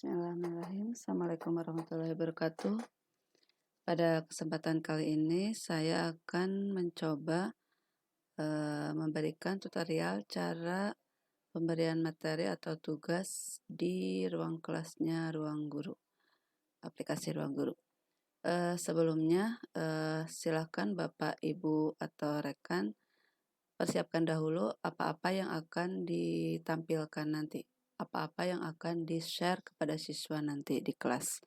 Bismillahirrahmanirrahim. Assalamualaikum warahmatullahi wabarakatuh. Pada kesempatan kali ini saya akan mencoba memberikan tutorial cara pemberian materi atau tugas di ruang kelasnya Ruang Guru, aplikasi Ruang Guru. Sebelumnya silakan Bapak, Ibu, atau rekan persiapkan dahulu apa-apa yang akan ditampilkan nanti, apa-apa yang akan di-share kepada siswa nanti di kelas.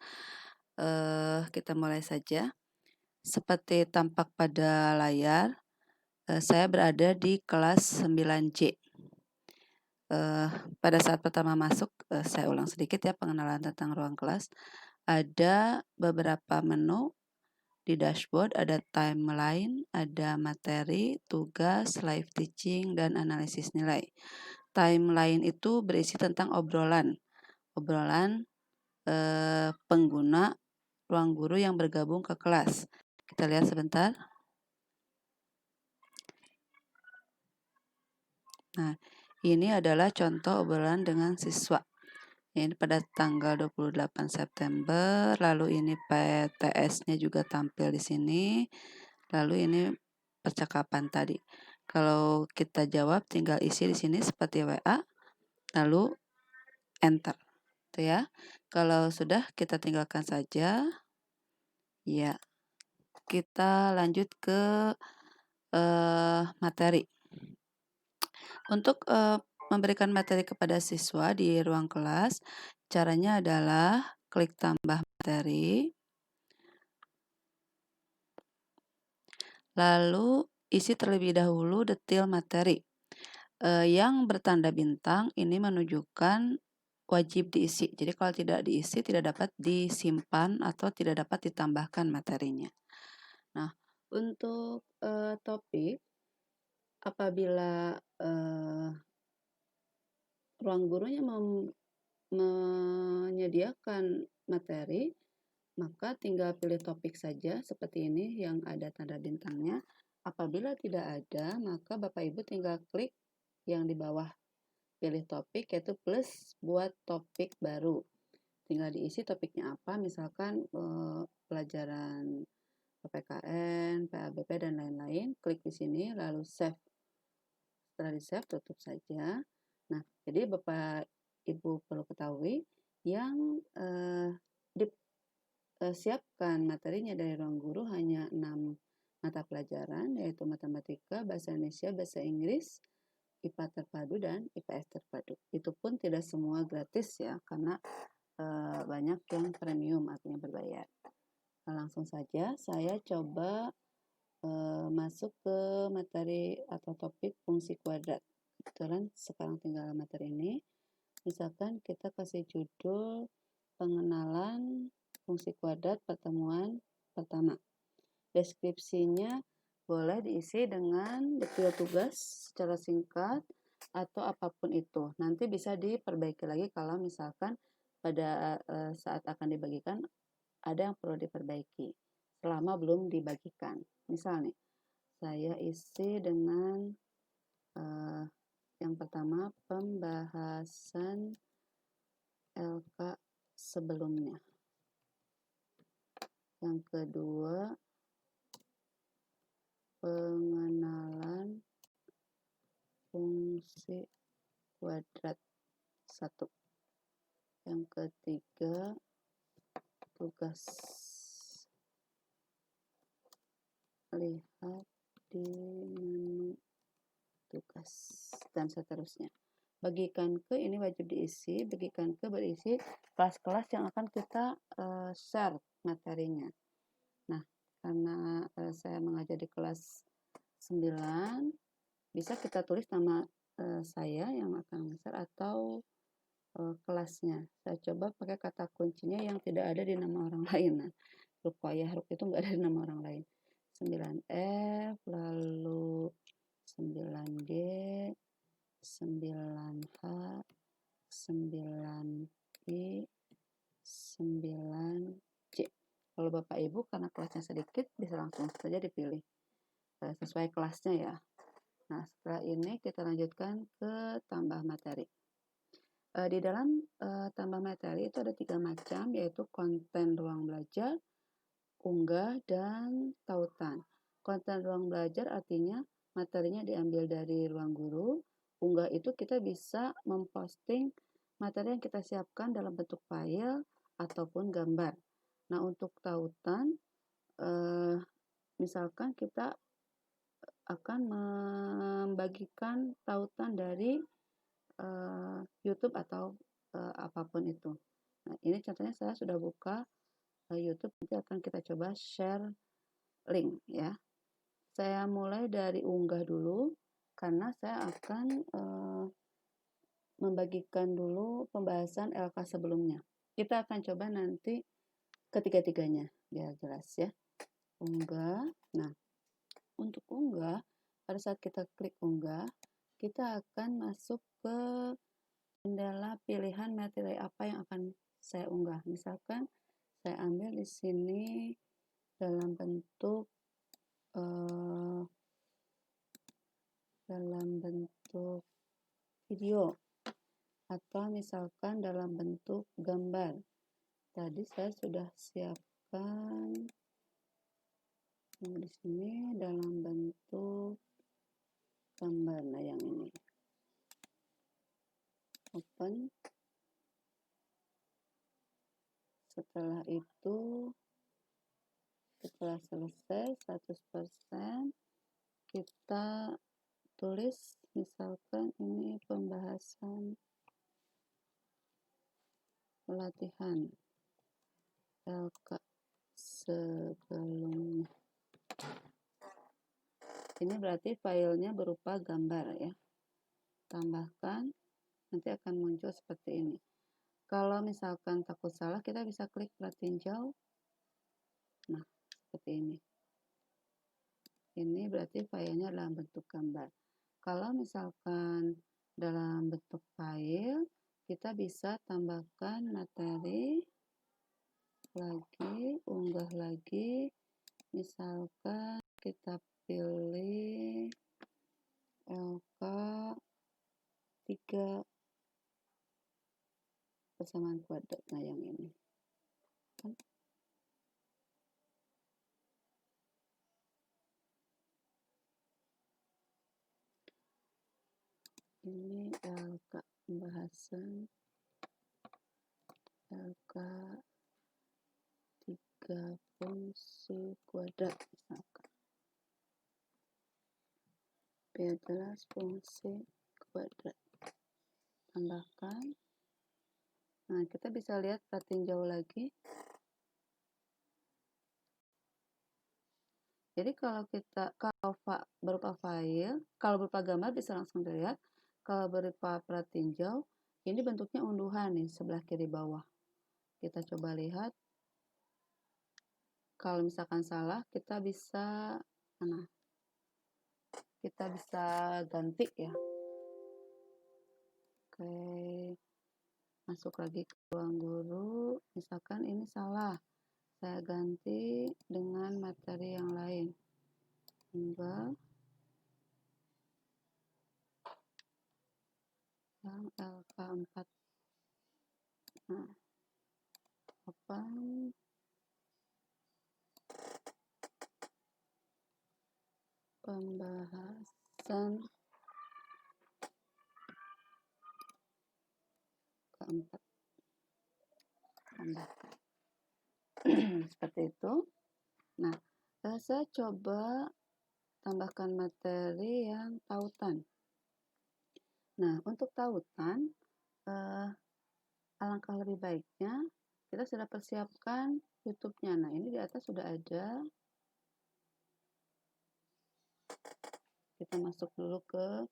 Kita mulai saja. Seperti tampak pada layar, saya berada di kelas 9C. Pada saat pertama masuk, saya ulang sedikit ya pengenalan tentang ruang kelas. Ada beberapa menu di dashboard, ada timeline, ada materi, tugas, live teaching, dan analisis nilai. Timeline itu berisi tentang obrolan pengguna Ruang Guru yang bergabung ke kelas. Kita lihat sebentar. Nah, ini adalah contoh obrolan dengan siswa. Ini pada tanggal 28 September, lalu ini PTS-nya juga tampil di sini. Lalu ini percakapan tadi. Kalau kita jawab tinggal isi di sini seperti WA, lalu enter. Itu ya. Kalau sudah kita tinggalkan saja. Ya. Kita lanjut ke materi. Untuk memberikan materi kepada siswa di ruang kelas, caranya adalah klik tambah materi, lalu isi terlebih dahulu detail materi. Yang bertanda bintang ini menunjukkan wajib diisi. Jadi kalau tidak diisi tidak dapat disimpan atau tidak dapat ditambahkan materinya. Nah, untuk topik, apabila ruang gurunya menyediakan materi, maka tinggal pilih topik saja seperti ini yang ada tanda bintangnya. Apabila tidak ada, maka Bapak Ibu tinggal klik yang di bawah pilih topik, yaitu plus buat topik baru. Tinggal diisi topiknya apa, misalkan pelajaran PPKN, PABP, dan lain-lain. Klik di sini, lalu save. Setelah di-save, tutup saja. Nah, jadi Bapak Ibu perlu ketahui yang siapkan materinya dari Ruang Guru hanya 6 mata pelajaran, yaitu matematika, bahasa Indonesia, bahasa Inggris, IPA terpadu, dan IPS terpadu. Itu pun tidak semua gratis ya, karena banyak yang premium, artinya berbayar. Nah, langsung saja saya coba masuk ke materi atau topik fungsi kuadrat. Kebetulan sekarang tinggal materi ini. Misalkan kita kasih judul pengenalan fungsi kuadrat pertemuan pertama. Deskripsinya boleh diisi dengan detail tugas secara singkat atau apapun itu. Nanti bisa diperbaiki lagi kalau misalkan pada saat akan dibagikan ada yang perlu diperbaiki selama belum dibagikan. Misal nih, saya isi dengan yang pertama pembahasan LK sebelumnya. Yang kedua, pengenalan fungsi kuadrat 1. Yang ketiga, tugas. Lihat di menu tugas dan seterusnya. Bagikan ke ini wajib diisi, bagikan ke berisi kelas-kelas yang akan kita share materinya. Nah, karena saya mengajar di kelas 9, bisa kita tulis nama saya yang akan share atau kelasnya. Saya coba pakai kata kuncinya yang tidak ada di nama orang lain. Nah, Ruk itu nggak ada di nama orang lain. 9F, lalu 9G, 9H, 9I, 9C. Kalau Bapak Ibu karena kelasnya sedikit bisa langsung saja dipilih sesuai kelasnya ya. Nah, setelah ini kita lanjutkan ke tambah materi. Di dalam tambah materi itu ada 3 macam, yaitu konten ruang belajar, unggah, dan tautan. Konten ruang belajar artinya materinya diambil dari ruang guru. Unggah itu kita bisa memposting materi yang kita siapkan dalam bentuk file ataupun gambar. Nah, untuk tautan, misalkan kita akan membagikan tautan dari YouTube atau apapun itu. Nah, ini contohnya saya sudah buka YouTube, nanti akan kita coba share link ya. Saya mulai dari unggah dulu karena saya akan membagikan dulu pembahasan LK sebelumnya. Kita akan coba nanti ketiga-tiganya biar jelas ya. Unggah. Nah, untuk unggah, pada saat kita klik unggah, kita akan masuk ke jendela pilihan materi apa yang akan saya unggah. Misalkan saya ambil di sini dalam bentuk video atau misalkan dalam bentuk gambar. Tadi saya sudah siapkan di sini dalam bentuk gambar. Nah, yang ini open. Setelah itu, setelah selesai 100%, kita tulis misalkan ini pembahasan latihan LK sebelumnya. Ini berarti filenya berupa gambar ya. Tambahkan, nanti akan muncul seperti ini. Kalau misalkan takut salah, kita bisa klik tinjau. Nah, seperti ini. Ini berarti filenya dalam bentuk gambar. Kalau misalkan dalam bentuk file, kita bisa tambahkan materi lagi, unggah lagi. Misalkan kita pilih LK 3 persamaan kuadrat. Nah, yang ini kan ini LK pembahasan LK 3 fungsi kuadrat misalkan. Biar jelas fungsi kuadrat. Tambahkan. Nah, kita bisa lihat tinjau lagi. Jadi kalau berupa file, kalau berupa gambar bisa langsung dilihat. Kalau berupa pratinjau, ini bentuknya unduhan nih sebelah kiri bawah. Kita coba lihat. Kalau misalkan salah, kita bisa ganti ya. Oke, masuk lagi ke ruang guru. Misalkan ini salah, saya ganti dengan materi yang lain. Unggah yang LK4. Nah, open. Pembahasan keempat. Tambahkan. Seperti itu. Nah, saya coba tambahkan materi yang tautan. Nah, untuk tautan, alangkah lebih baiknya kita sudah persiapkan YouTube-nya. Nah, ini di atas sudah ada. Kita masuk dulu ke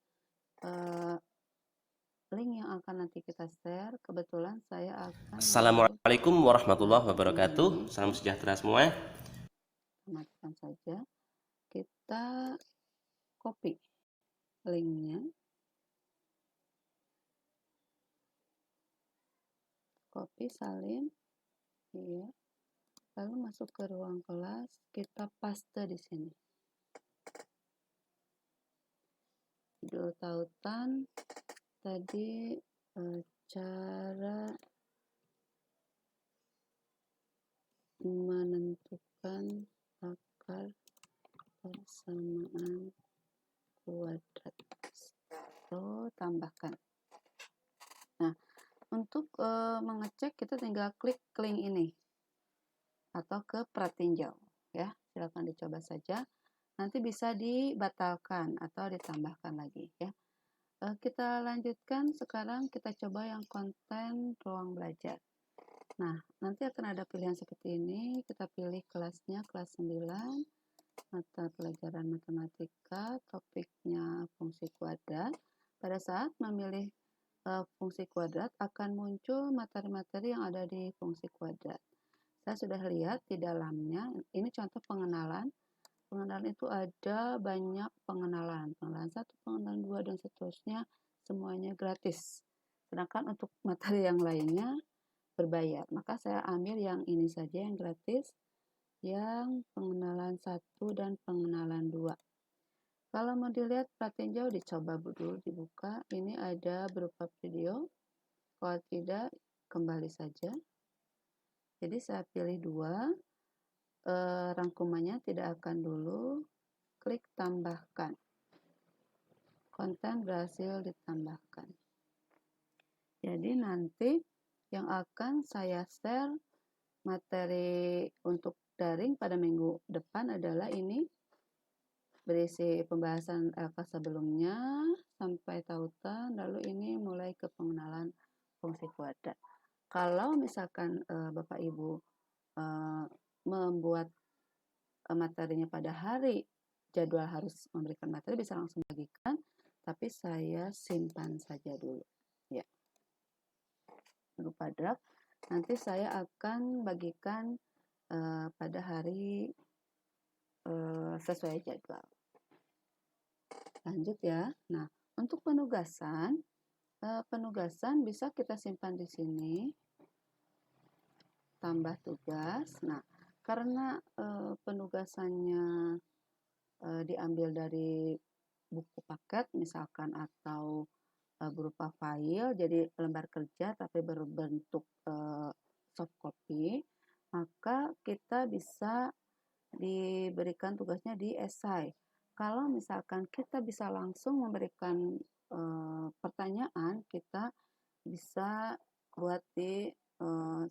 link yang akan nanti kita share. Kebetulan saya akan Assalamualaikum warahmatullahi wabarakatuh. Salam sejahtera semua. Matikan saja. Kita copy linknya. Copy, salin. Ya. Lalu masuk ke ruang kelas, kita paste di sini. Judul tautan tadi cara menentukan akar persamaan kuadrat atau tambahkan. Nah, untuk mengecek kita tinggal klik link ini atau ke pratinjau ya. Silakan dicoba saja. Nanti bisa dibatalkan atau ditambahkan lagi ya. Kita lanjutkan sekarang, kita coba yang konten ruang belajar. Nah, nanti akan ada pilihan seperti ini. Kita pilih kelasnya kelas 9, mata pelajaran matematika, topiknya fungsi kuadrat. Pada saat memilih fungsi kuadrat akan muncul materi-materi yang ada di fungsi kuadrat. Saya sudah lihat di dalamnya, ini contoh pengenalan. Pengenalan itu ada banyak pengenalan 1, pengenalan 2, dan seterusnya, semuanya gratis. Sedangkan untuk materi yang lainnya berbayar. Maka saya ambil yang ini saja yang gratis, yang pengenalan 1 dan pengenalan 2. Kalau mau dilihat pratinjau, dicoba dulu dibuka. Ini ada berupa video. Kalau tidak, kembali saja. Jadi saya pilih 2. Rangkumannya tidak akan dulu, klik tambahkan. Konten berhasil ditambahkan. Jadi nanti yang akan saya share materi untuk daring pada minggu depan adalah ini, berisi pembahasan LK sebelumnya sampai tautan, lalu ini mulai ke pengenalan fungsi kuadrat. Kalau misalkan Bapak Ibu membuat materinya pada hari jadwal harus memberikan materi, bisa langsung bagikan, tapi saya simpan saja dulu ya, berupa draft. Nanti saya akan bagikan pada hari sesuai jadwal. Lanjut ya. Nah, untuk penugasan bisa kita simpan di sini, tambah tugas. Nah, karena penugasannya diambil dari buku paket misalkan, atau berupa file, jadi lembar kerja tapi berbentuk soft copy, maka kita bisa diberikan tugasnya di esai. Kalau misalkan kita bisa langsung memberikan pertanyaan, kita bisa buat di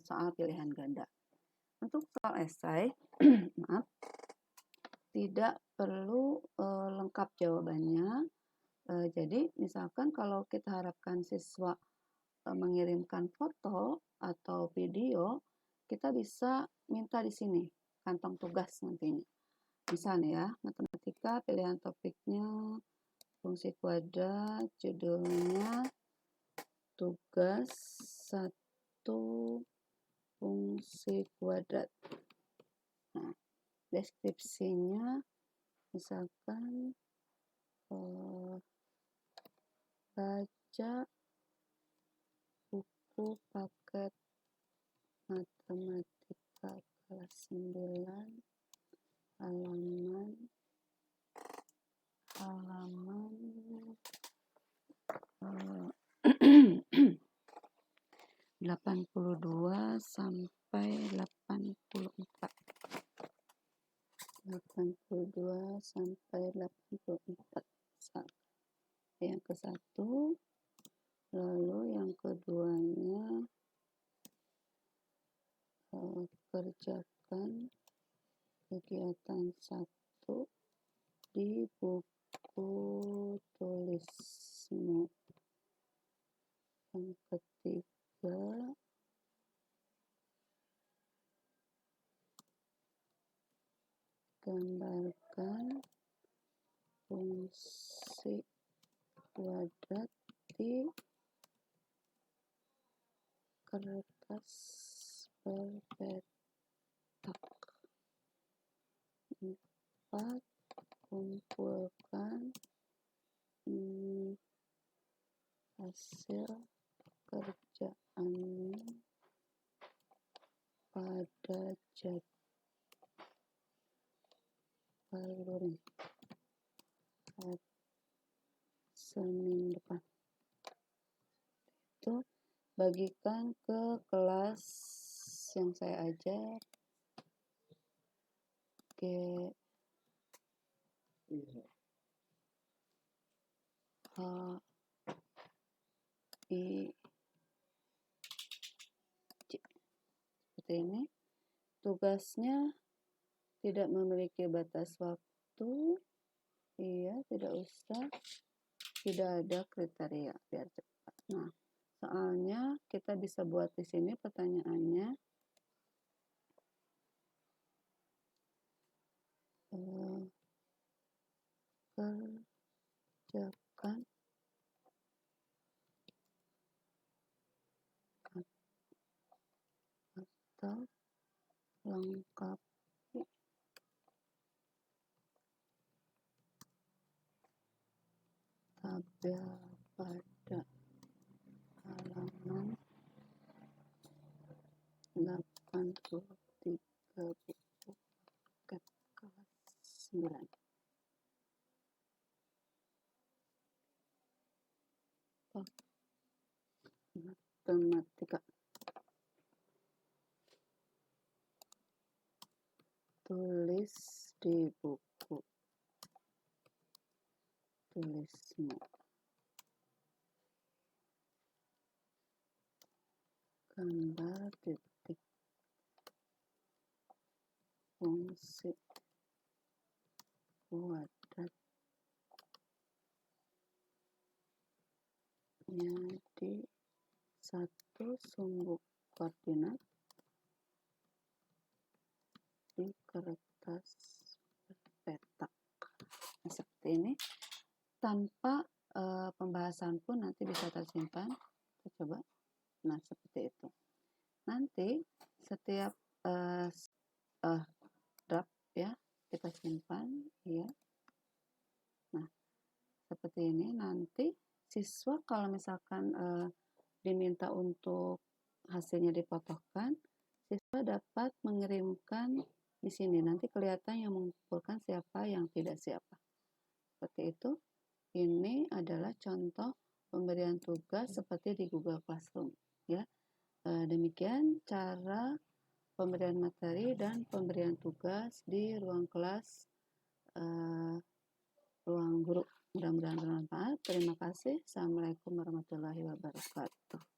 soal pilihan ganda. Untuk soal esai, maaf, tidak perlu lengkap jawabannya. Jadi misalkan kalau kita harapkan siswa mengirimkan foto atau video, kita bisa minta di sini kantong tugas nantinya. Misalnya ya, matematika, pilihan topiknya fungsi kuadrat, judulnya tugas 1 fungsi kuadrat. Nah, deskripsinya misalkan baca buku paket matematika kelas 9 halaman 82 sampai 84. 82 sampai 84. Yang ke satu, lalu yang keduanya kerjakan kegiatan 1 di buku tulismu. Yang ketiga, gambarkan fungsi kuadrat di kertas berpetak. 4, kumpulkan hasil kerjaanmu pada jadwal Senin depan. Itu bagikan ke kelas yang saya ajar, G, H, I, C. Seperti ini. Tugasnya tidak memiliki batas waktu, iya, tidak usah, tidak ada kriteria, biar cepat. Nah, soalnya kita bisa buat di sini pertanyaannya, kerjakan atau lengkapi tabel pada halaman 83 buku paket kelas 9. Matematika. Tulis di buku tulismu. Gambar titik fungsi kuadratnya di satu sumbu koordinat di kertas berpetak. Nah, seperti ini. Tanpa pembahasan pun nanti bisa tersimpan. Kita coba. Nah, seperti itu. Nanti setiap draft ya kita simpan ya. Nah, seperti ini. Nanti siswa kalau misalkan diminta untuk hasilnya dipotohkan, siswa dapat mengirimkan di sini. Nanti kelihatan yang mengumpulkan siapa, yang tidak siapa. Seperti itu. Ini adalah contoh pemberian tugas seperti di Google Classroom ya. Demikian cara pemberian materi dan pemberian tugas di ruang kelas ruang guru. Mudah-mudahan bermanfaat. Terima kasih. Assalamualaikum warahmatullahi wabarakatuh.